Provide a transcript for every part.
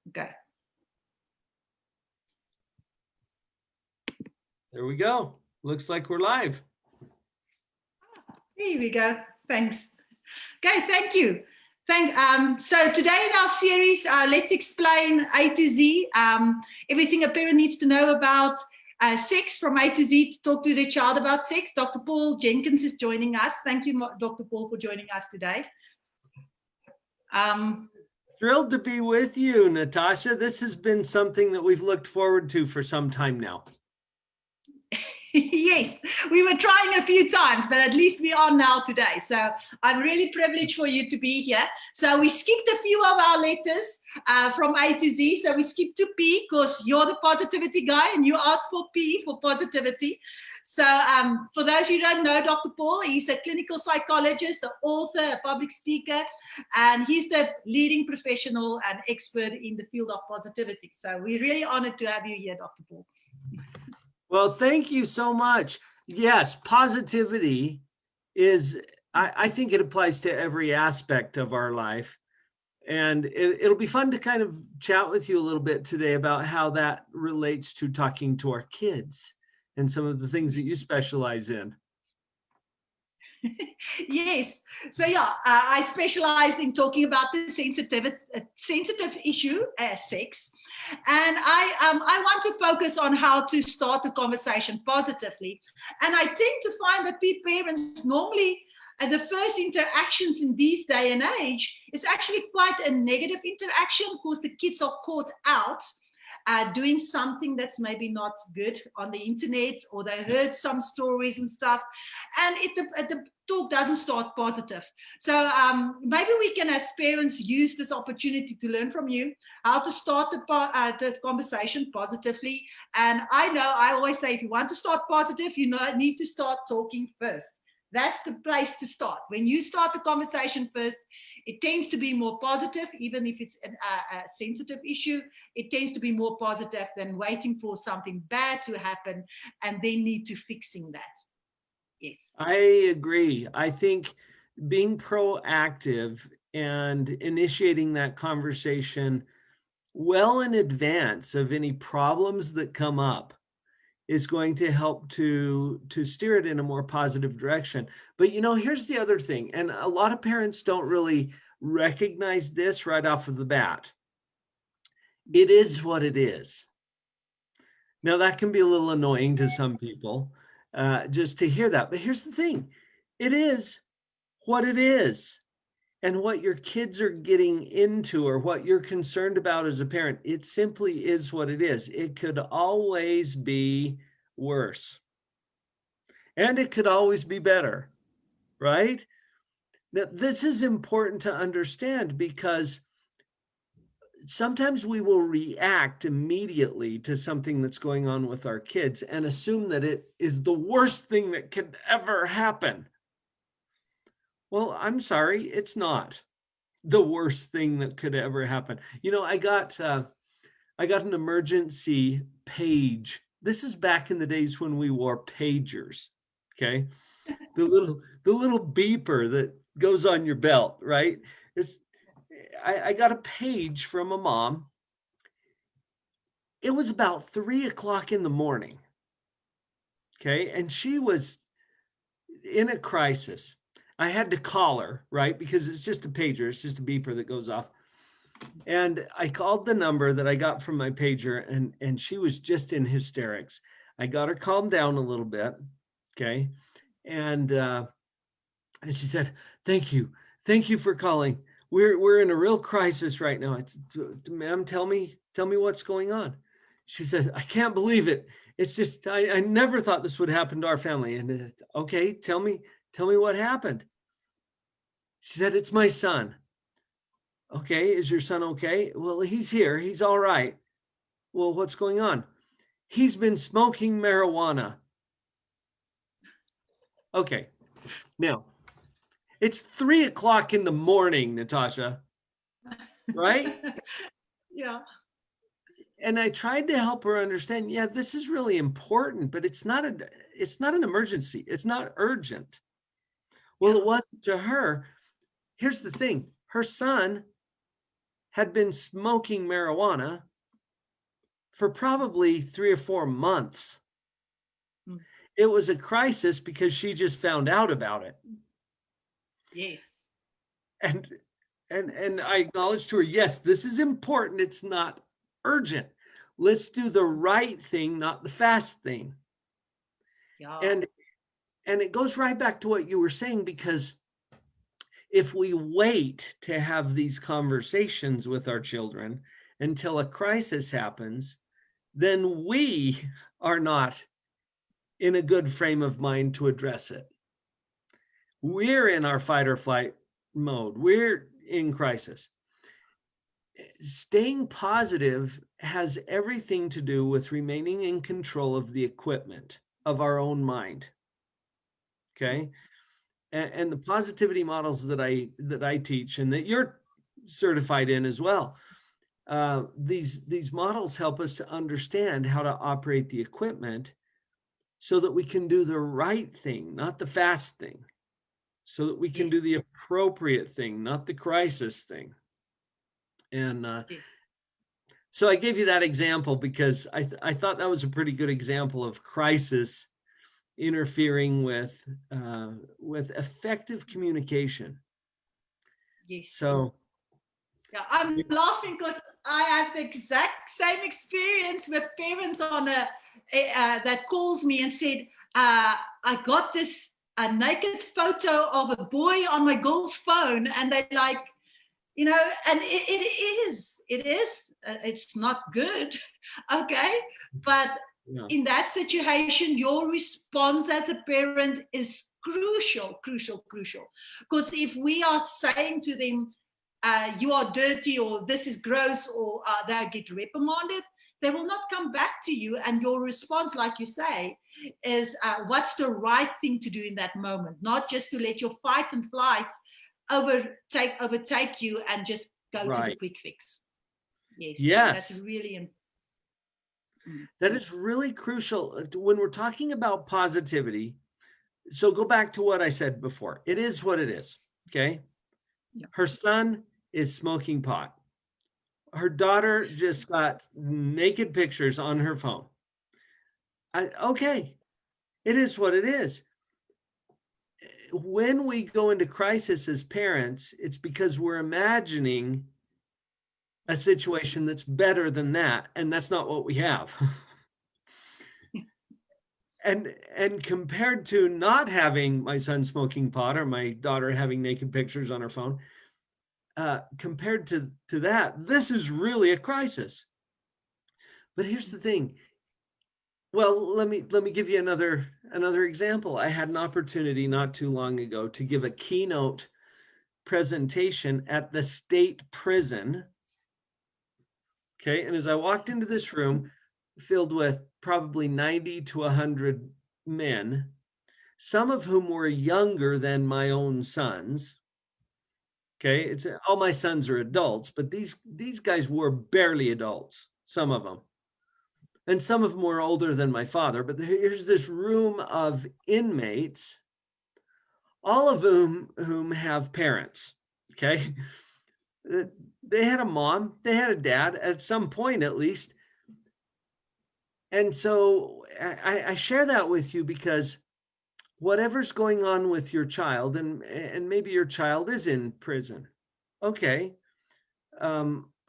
Okay. There we go. Looks like we're live. Here we go. Thanks. Okay, thank you. So today in our series, let's explain A to Z, everything a parent needs to know about sex from A to Z, to talk to their child about sex. Dr. Paul Jenkins is joining us. Thank you, Dr. Paul, for joining us today. Thrilled to be with you, Natasha. This has been something that we've looked forward to for some time now. Yes, we were trying a few times, but at least we are now today. So I'm really privileged for you to be here. So we skipped a few of our letters from A to Z. So we skipped to P because you're the positivity guy and you asked for P for positivity. So for those who don't know Dr. Paul, he's a clinical psychologist, an author, a public speaker, and he's the leading professional and expert in the field of positivity. So we're really honored to have you here, Dr. Paul. Well, thank you so much. Yes, positivity is, I think it applies to every aspect of our life. And it'll be fun to kind of chat with you a little bit today about how that relates to talking to our kids and some of the things that you specialize in. Yes. So yeah, I specialize in talking about the sensitive issue, sex, and I want to focus on how to start the conversation positively. And I tend to find that parents normally, the first interactions in this day and age is actually quite a negative interaction because the kids are caught out doing something that's maybe not good on the internet, or they heard some stories and stuff, and the talk doesn't start positive. So maybe we can, as parents, use this opportunity to learn from you how to start the conversation positively. And I always say, if you want to start positive, you need to start talking first. That's the place to start. When you start the conversation first, it tends to be more positive. Even if it's a sensitive issue, it tends to be more positive than waiting for something bad to happen and then need to fixing that. Yes. I agree. I think being proactive and initiating that conversation well in advance of any problems that come up is going to help to steer it in a more positive direction. But here's the other thing, and a lot of parents don't really recognize this right off of the bat. It is what it is. Now that can be a little annoying to some people, just to hear that. But here's the thing, it is what it is. And what your kids are getting into, or what you're concerned about as a parent, it simply is what it is. It could always be worse. And it could always be better, right? Now, this is important to understand, because sometimes we will react immediately to something that's going on with our kids and assume that it is the worst thing that could ever happen. Well, I'm sorry, it's not the worst thing that could ever happen. I got an emergency page. This is back in the days when we wore pagers. Okay, the little beeper that goes on your belt, right? I got a page from a mom. It was about 3 o'clock in the morning. Okay, and she was in a crisis. I had to call her, right? Because it's just a pager. It's just a beeper that goes off. And I called the number that I got from my pager, and she was just in hysterics. I got her calmed down a little bit. Okay. And she said, thank you for calling. We're in a real crisis right now. Ma'am, tell me what's going on. She said, I can't believe it. It's just, I never thought this would happen to our family. And okay, tell me what happened. She said, it's my son. Okay, is your son okay? Well, he's here. He's all right. Well, what's going on? He's been smoking marijuana. Okay, now it's 3 o'clock in the morning, Natasha, right? Yeah. And I tried to help her understand, yeah, this is really important, but it's not an emergency. It's not urgent. Well, yeah. It wasn't to her. Here's the thing. Her son had been smoking marijuana for probably 3 or 4 months. Mm. It was a crisis because she just found out about it. Yes. And I acknowledged to her, yes, this is important. It's not urgent. Let's do the right thing, not the fast thing. Yeah. And it goes right back to what you were saying, because if we wait to have these conversations with our children until a crisis happens, then we are not in a good frame of mind to address it. We're in our fight or flight mode. We're in crisis. Staying positive has everything to do with remaining in control of the equipment of our own mind. Okay. And the positivity models that I teach and that you're certified in as well. These models help us to understand how to operate the equipment so that we can do the right thing, not the fast thing, so that we can Yes. do the appropriate thing, not the crisis thing. And Yes. so I gave you that example because I thought that was a pretty good example of crisis interfering with effective communication. Yes. So Yeah, I'm laughing because I have the exact same experience with parents on that calls me and said, I got this a naked photo of a boy on my girl's phone, and they like, and it is, it's not good, okay, but yeah. in that situation, your response as a parent is crucial, because if we are saying to them, you are dirty, or this is gross, or they get reprimanded, they will not come back to you. And your response, like you say, is what's the right thing to do in that moment, not just to let your fight and flight overtake you and just go to the quick fix. Yes. That's really important. That is really crucial when we're talking about positivity. So go back to what I said before. It is what it is. Okay. Yeah. Her son is smoking pot. Her daughter just got naked pictures on her phone. Okay. It is what it is. When we go into crisis as parents, it's because we're imagining a situation that's better than that. And that's not what we have. And compared to not having my son smoking pot or my daughter having naked pictures on her phone, compared to that, this is really a crisis. But here's the thing. Well, let me give you another example. I had an opportunity not too long ago to give a keynote presentation at the state prison. Okay, and as I walked into this room filled with probably 90 to 100 men, some of whom were younger than my own sons. Okay, it's all my sons are adults, but these guys were barely adults, some of them. And some of them were older than my father, but here's this room of inmates, all of whom have parents, okay? They had a mom, they had a dad at some point at least. And so I share that with you because whatever's going on with your child, and maybe your child is in prison, okay.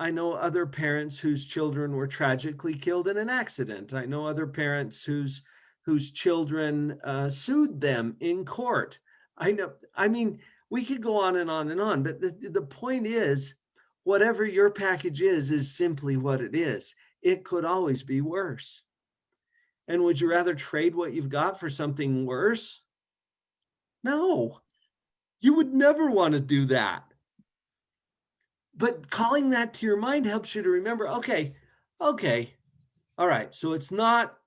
I know other parents whose children were tragically killed in an accident. I know other parents whose children sued them in court. I mean, we could go on and on and on, but the point is, whatever your package is simply what it is. It could always be worse. And would you rather trade what you've got for something worse? No, you would never want to do that. But calling that to your mind helps you to remember, okay, all right, so it's not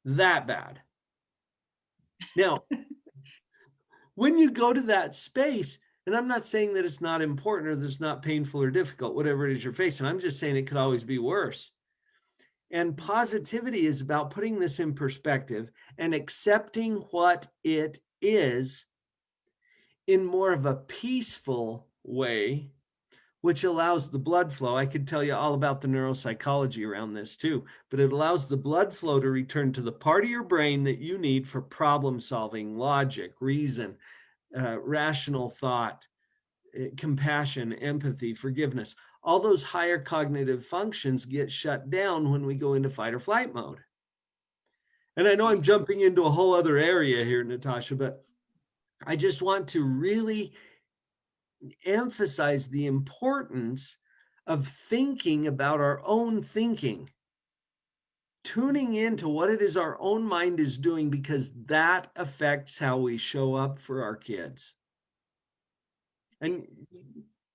that bad. Now, when you go to that space, and I'm not saying that it's not important or that it's not painful or difficult, whatever it is you're facing, I'm just saying it could always be worse. And positivity is about putting this in perspective and accepting what it is in more of a peaceful way, which allows the blood flow. I could tell you all about the neuropsychology around this too, but it allows the blood flow to return to the part of your brain that you need for problem solving, logic, reason, rational thought, compassion, empathy, forgiveness. All those higher cognitive functions get shut down when we go into fight or flight mode. And I know I'm jumping into a whole other area here, Natasha, but I just want to really emphasize the importance of thinking about our own thinking, tuning into what it is our own mind is doing, because that affects how we show up for our kids. And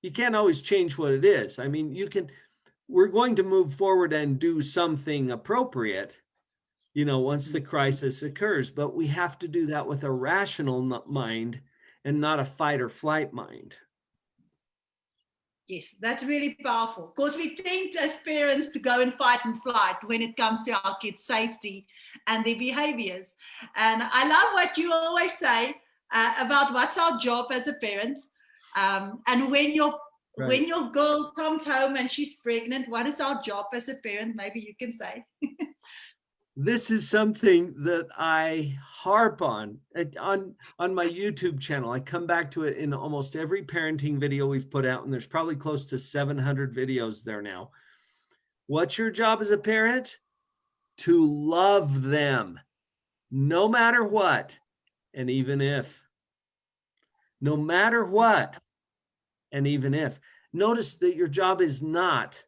you can't always change what it is. I mean, we're going to move forward and do something appropriate, once the crisis occurs, but we have to do that with a rational mind and not a fight or flight mind. Yes, that's really powerful, because we tend as parents to go in fight and flight when it comes to our kids' safety and their behaviors. And I love what you always say about what's our job as a parent. And when your girl comes home and she's pregnant, what is our job as a parent? Maybe you can say. This is something that I harp on my YouTube channel. I come back to it in almost every parenting video we've put out, and there's probably close to 700 videos there now. What's your job as a parent? To love them, no matter what, and even if. No matter what, and even if. Notice that your job is not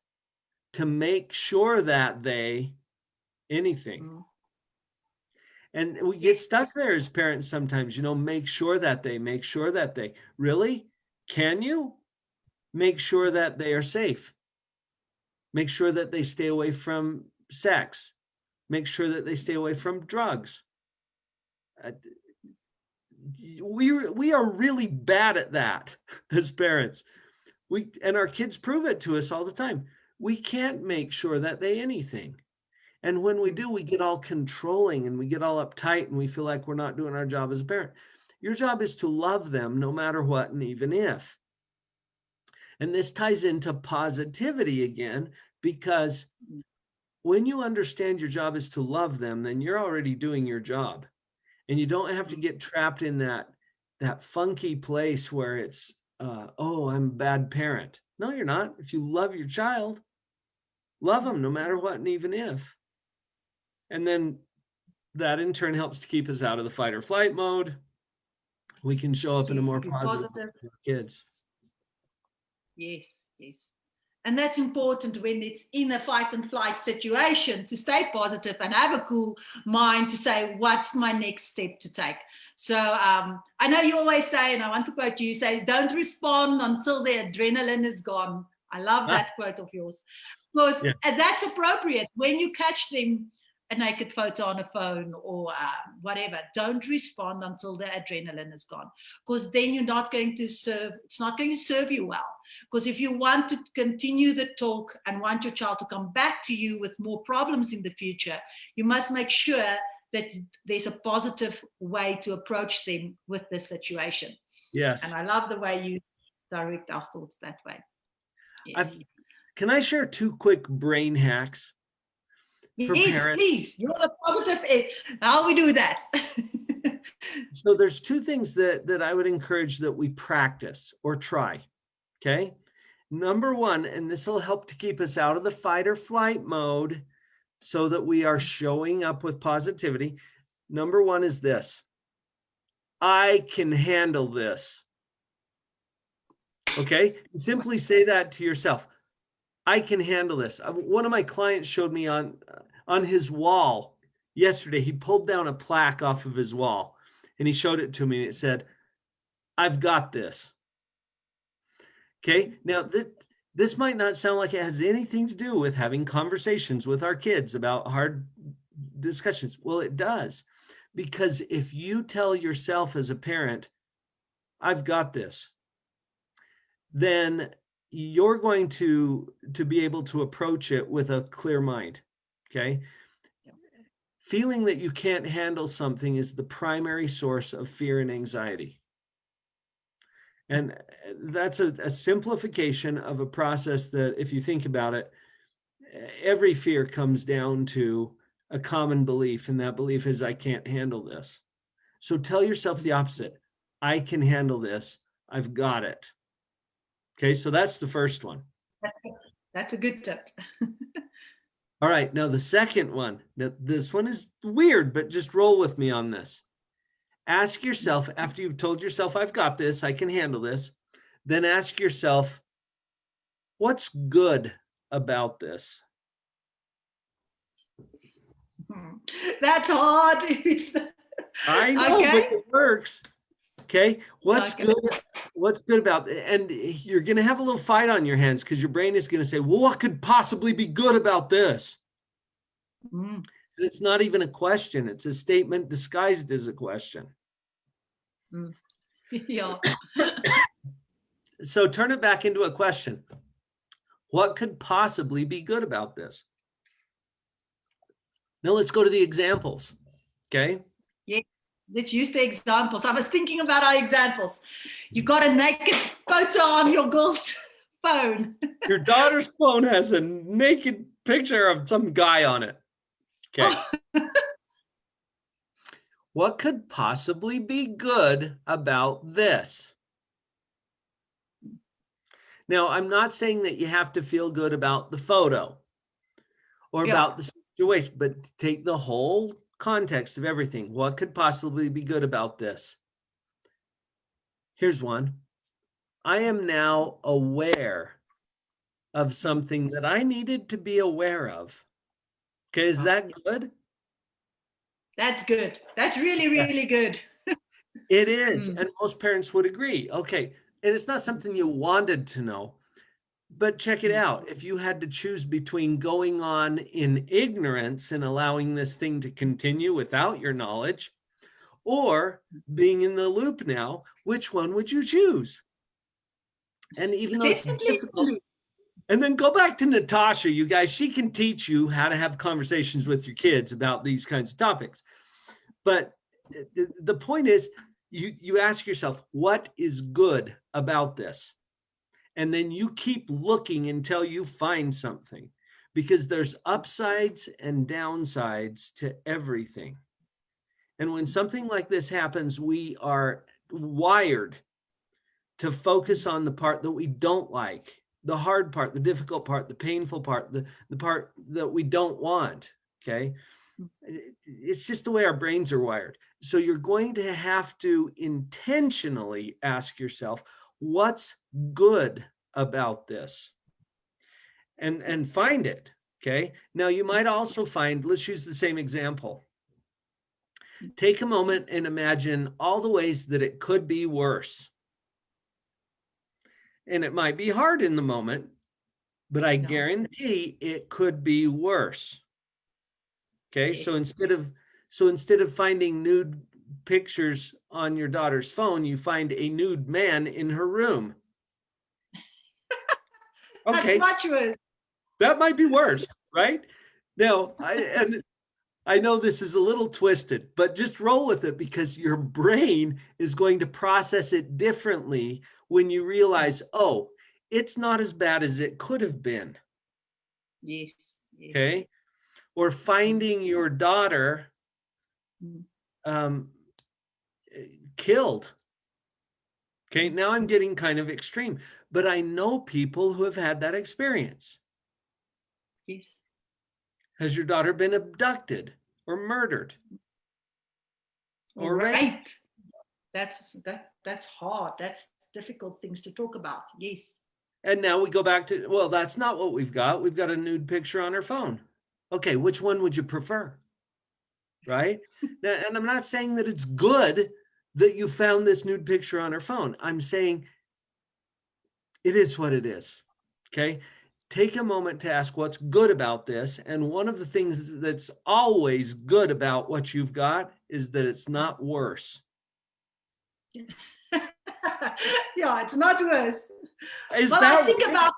to make sure that they anything. And we get stuck there as parents sometimes, make sure that they really, can you make sure that they are safe? Make sure that they stay away from sex. Make sure that they stay away from drugs. We are really bad at that as parents. And our kids prove it to us all the time. We can't make sure that they anything. And when we do, we get all controlling and we get all uptight and we feel like we're not doing our job as a parent. Your job is to love them no matter what and even if. And this ties into positivity again, because when you understand your job is to love them, then you're already doing your job. And you don't have to get trapped in that funky place where it's, oh, I'm a bad parent. No, you're not. If you love your child, love them no matter what and even if. And then that in turn helps to keep us out of the fight or flight mode. We can show up in a more positive way for our kids. Yes. And that's important when it's in a fight and flight situation, to stay positive and have a cool mind to say, what's my next step to take? So I know you always say, and I want to quote you, say, don't respond until the adrenaline is gone. I love that quote of yours. Because that's appropriate. When you catch them a naked photo on a phone or whatever, don't respond until the adrenaline is gone, because then it's not going to serve you well. Because if you want to continue the talk and want your child to come back to you with more problems in the future, you must make sure that there's a positive way to approach them with this situation. Yes. And I love the way you direct our thoughts that way. Yes. Can I share 2 quick brain hacks? Yes, please. You're the positive. How we do that? So there's 2 things that I would encourage that we practice or try. Okay. Number 1, and this will help to keep us out of the fight or flight mode so that we are showing up with positivity. Number 1 is this: I can handle this. Okay. Simply say that to yourself. I can handle this. One of my clients showed me on his wall yesterday. He pulled down a plaque off of his wall and he showed it to me, and it said, I've got this. Okay. Now this might not sound like it has anything to do with having conversations with our kids about hard discussions. Well, it does, because if you tell yourself as a parent, I've got this, then you're going to be able to approach it with a clear mind. Okay. Feeling that you can't handle something is the primary source of fear and anxiety. And that's a simplification of a process that, if you think about it, every fear comes down to a common belief, and that belief is, I can't handle this. So tell yourself the opposite. I can handle this. I've got it. Okay, so that's the first one. That's a good tip. All right, now the second one, this one is weird, but just roll with me on this. Ask yourself, after you've told yourself, I've got this, I can handle this, then ask yourself, what's good about this? That's hard. I know, Okay. but it works. Okay, what's good? What's good about it? And you're going to have a little fight on your hands because your brain is going to say, well, what could possibly be good about this? And it's not even a question. It's a statement disguised as a question. Yeah. So turn it back into a question. What could possibly be good about this? Now let's go to the examples. Okay. Yeah. Let's use the examples. I was thinking about our examples. You got a naked photo on your girl's phone. Your daughter's phone has a naked picture of some guy on it. Okay. What could possibly be good about this? Now, I'm not saying that you have to feel good about the photo or about the situation, but take the whole context of everything. What could possibly be good about this? Here's one. I am now aware of something that I needed to be aware of. Okay, is that good? That's good. That's really, really good. It is. And most parents would agree. Okay. And it's not something you wanted to know, but check it out. If you had to choose between going on in ignorance and allowing this thing to continue without your knowledge, or being in the loop now, which one would you choose? And even though it's difficult, and then go back to Natasha, you guys, she can teach you how to have conversations with your kids about these kinds of topics. But the point is, you ask yourself, what is good about this? And then you keep looking until you find something, because there's upsides and downsides to everything. And when something like this happens, we are wired to focus on the part that we don't like, the hard part, the difficult part, the painful part, the part that we don't want. Okay. It's just the way our brains are wired. So you're going to have to intentionally ask yourself, what's good about this? And find it. Okay. Now you might also find, let's use the same example. Take a moment and imagine all the ways that it could be worse. And it might be hard in the moment, but I guarantee it could be worse. Okay, so instead of finding nude pictures on your daughter's phone, you find a nude man in her room. Okay, that's much worse. That might be worse, right? Now, I know this is a little twisted, but just roll with it, because your brain is going to process it differently when you realize, oh, it's not as bad as it could have been. Yes. Okay. Or finding your daughter killed. Okay, now I'm getting kind of extreme, but I know people who have had that experience. Yes. Has your daughter been abducted or murdered or raped? That's hard. That's difficult things to talk about. Yes. And now we go back to, well, that's not what we've got. We've got a nude picture on her phone. Okay, which one would you prefer? Right? Now, and I'm not saying that it's good that you found this nude picture on her phone. I'm saying it is what it is. Okay? Take a moment to ask what's good about this. And one of the things that's always good about what you've got is that it's not worse. Yeah, it's not worse. Is well, that I think about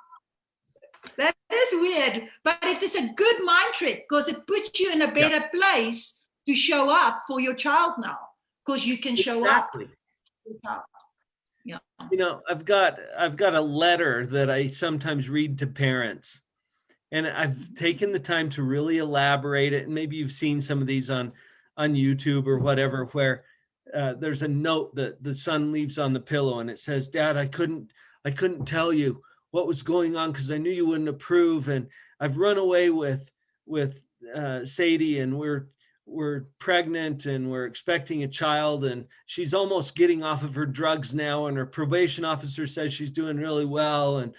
that is weird, but it is a good mind trick, because it puts you in a better place to show up for your child now, because you can show up. Yeah. I've got a letter that I sometimes read to parents, and I've taken the time to really elaborate it. And maybe you've seen some of these on YouTube or whatever, where there's a note that the son leaves on the pillow, and it says, "Dad, I couldn't tell you what was going on because I knew you wouldn't approve, and I've run away with Sadie, and we're pregnant, and we're expecting a child, and she's almost getting off of her drugs now, and her probation officer says she's doing really well." And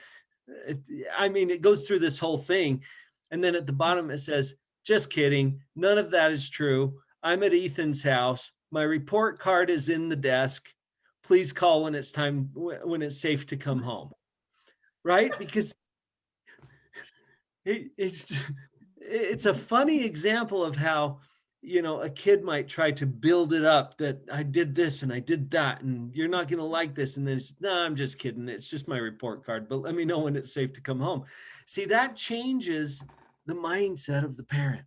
it goes through this whole thing. And then at the bottom it says, "Just kidding. None of that is true. I'm at Ethan's house. My report card is in the desk. Please call when it's safe to come home." Right? Because it's a funny example of how, a kid might try to build it up that I did this and I did that, and you're not going to like this. And then it's, "No, I'm just kidding. It's just my report card, but let me know when it's safe to come home." See, that changes the mindset of the parent.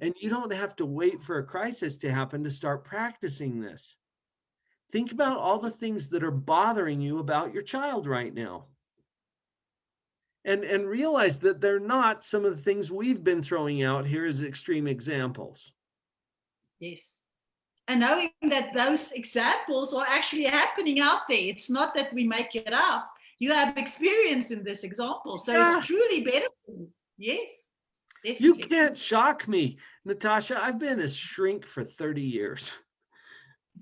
And you don't have to wait for a crisis to happen to start practicing this. Think about all the things that are bothering you about your child right now. And realize that they're not some of the things we've been throwing out here as extreme examples. Yes. And knowing that those examples are actually happening out there. It's not that we make it up. You have experience in this example. So It's truly beneficial. Yes. Definitely. You can't shock me, Natasha. I've been a shrink for 30 years.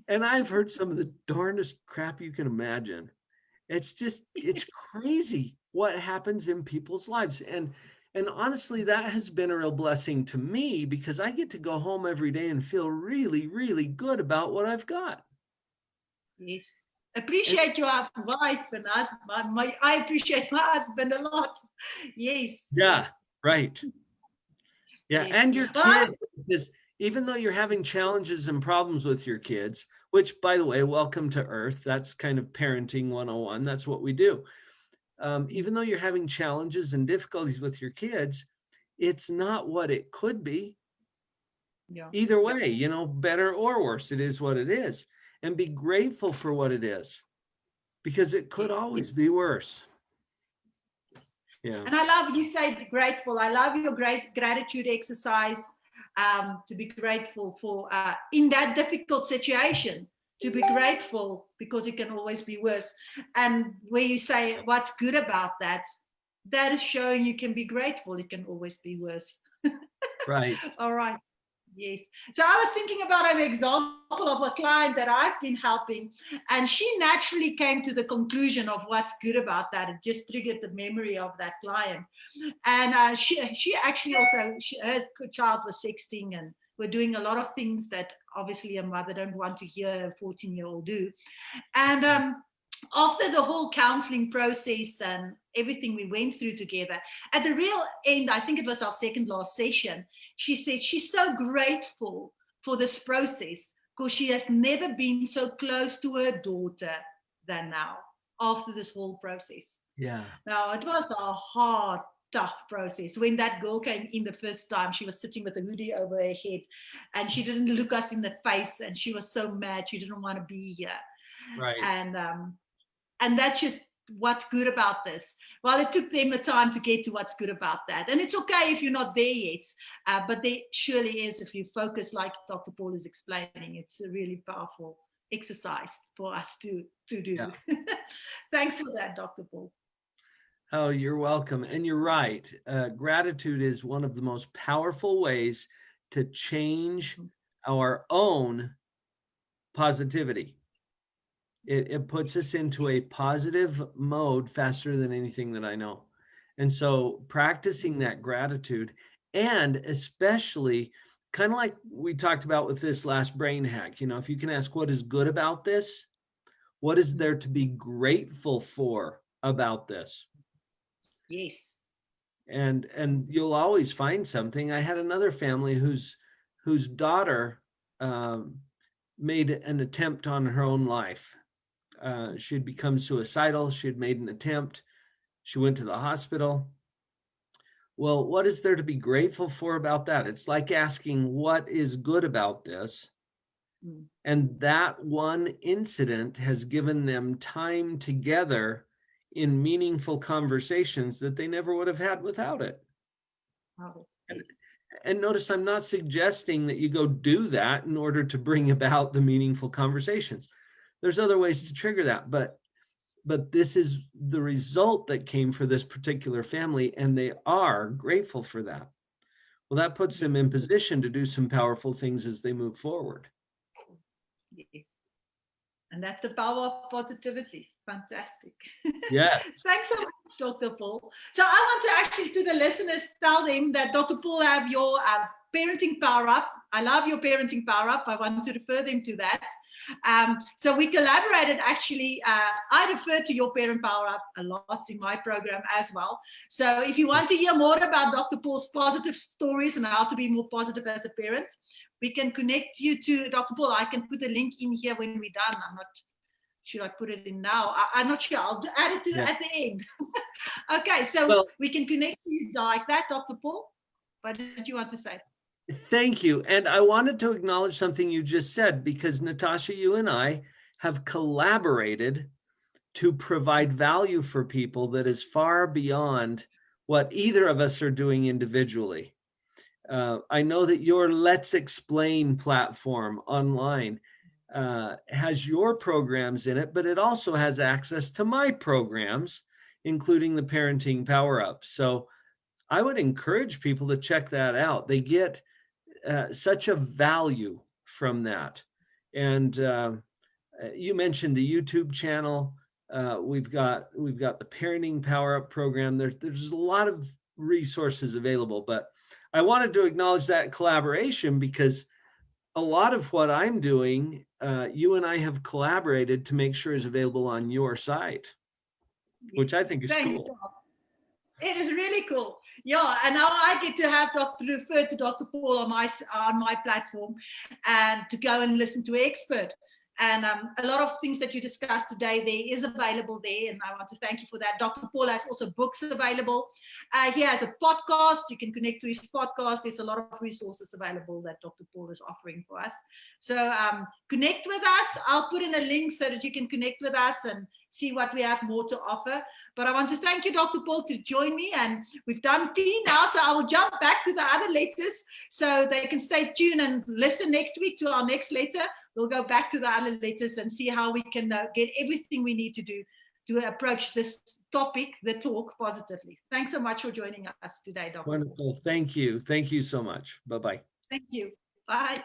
And I've heard some of the darndest crap you can imagine. It's crazy what happens in people's lives. And honestly, that has been a real blessing to me, because I get to go home every day and feel really, really good about what I've got. Yes. Appreciate your wife and husband. I appreciate my husband a lot. Yes. Yeah, yes. Right. Yeah, Yes. and your kids, because even though you're having challenges and problems with your kids, which, by the way, welcome to Earth. That's kind of parenting 101. That's what we do. Even though you're having challenges and difficulties with your kids, it's not what it could be. Yeah. Either way, better or worse, it is what it is. And be grateful for what it is, because it could always be worse. Yeah. And I love, you say grateful. I love your great gratitude exercise, to be grateful for, in that difficult situation, to be grateful because it can always be worse. And where you say what's good about that, that is showing you can be grateful. It can always be worse. Right. All right. Yes. So I was thinking about an example of a client that I've been helping, and she naturally came to the conclusion of what's good about that. It just triggered the memory of that client. And she actually also, her child was 16 and we're doing a lot of things that obviously a mother don't want to hear a 14-year-old do. And after the whole counseling process and everything we went through together, at the real end, I think it was our second last session, she said she's so grateful for this process because she has never been so close to her daughter than now after this whole process. Yeah. Now, it was a hard, tough process. When that girl came in the first time, she was sitting with a hoodie over her head and she didn't look us in the face, and she was so mad. She didn't want to be here. Right. And that's just what's good about this. Well, it took them the time to get to what's good about that. And it's okay if you're not there yet, but there surely is if you focus, like Dr. Paul is explaining. It's a really powerful exercise for us to do. Yeah. Thanks for that, Dr. Paul. Oh, you're welcome. And you're right. Gratitude is one of the most powerful ways to change our own positivity. It puts us into a positive mode faster than anything that I know. And so practicing that gratitude, and especially kind of like we talked about with this last brain hack, if you can ask what is good about this, what is there to be grateful for about this? Yes. And you'll always find something. I had another family whose daughter made an attempt on her own life. She had become suicidal. She had made an attempt. She went to the hospital. Well, what is there to be grateful for about that? It's like asking what is good about this. Mm. And that one incident has given them time together in meaningful conversations that they never would have had without it. Oh, And, yes. and notice I'm not suggesting that you go do that in order to bring about the meaningful conversations. There's other ways to trigger that, but this is the result that came for this particular family, and they are grateful for that. Well, that puts them in position to do some powerful things as they move forward. Yes. And that's the power of positivity. Fantastic. Yes. Thanks so much, Dr. Paul. So I want to actually, to the listeners, tell them that Dr. Paul have your parenting power up. I love your parenting power up. I want to refer them to that. So we collaborated actually. I refer to your parent power up a lot in my program as well. So if you want to hear more about Dr. Paul's positive stories and how to be more positive as a parent, we can connect you to Dr. Paul. I can put a link in here when we're done. I'm not, should I put it in now? I'm not sure. I'll add it to at the end. Okay, so we can connect you like that, Dr. Paul. What did you want to say? Thank you. And I wanted to acknowledge something you just said, because Natasha, you and I have collaborated to provide value for people that is far beyond what either of us are doing individually. I know that your Let's Explain platform online has your programs in it, but it also has access to my programs, including the Parenting Power Up. So I would encourage people to check that out. They get such a value from that. And you mentioned the YouTube channel. We've got the Parenting Power Up program. There's a lot of resources available, but I wanted to acknowledge that collaboration, because a lot of what I'm doing, you and I have collaborated to make sure is available on your site, which I think is cool. It is really cool. Yeah, and now I get to have refer to Dr. Paul on my platform, and to go and listen to an expert. And a lot of things that you discussed today there is available there, and I want to thank you for that. Dr. Paul has also books available. He has a podcast. You can connect to his podcast. There's a lot of resources available that Dr. Paul is offering for us. So connect with us. I'll put in a link so that you can connect with us and see what we have more to offer. But I want to thank you, Dr. Paul, to join me. And we've done P now, so I will jump back to the other letters so they can stay tuned and listen next week to our next letter. We'll go back to the other letters and see how we can get everything we need to do to approach this topic, the talk, positively. Thanks so much for joining us today, Dr. Wonderful. Thank you. Thank you so much. Bye-bye. Thank you. Bye.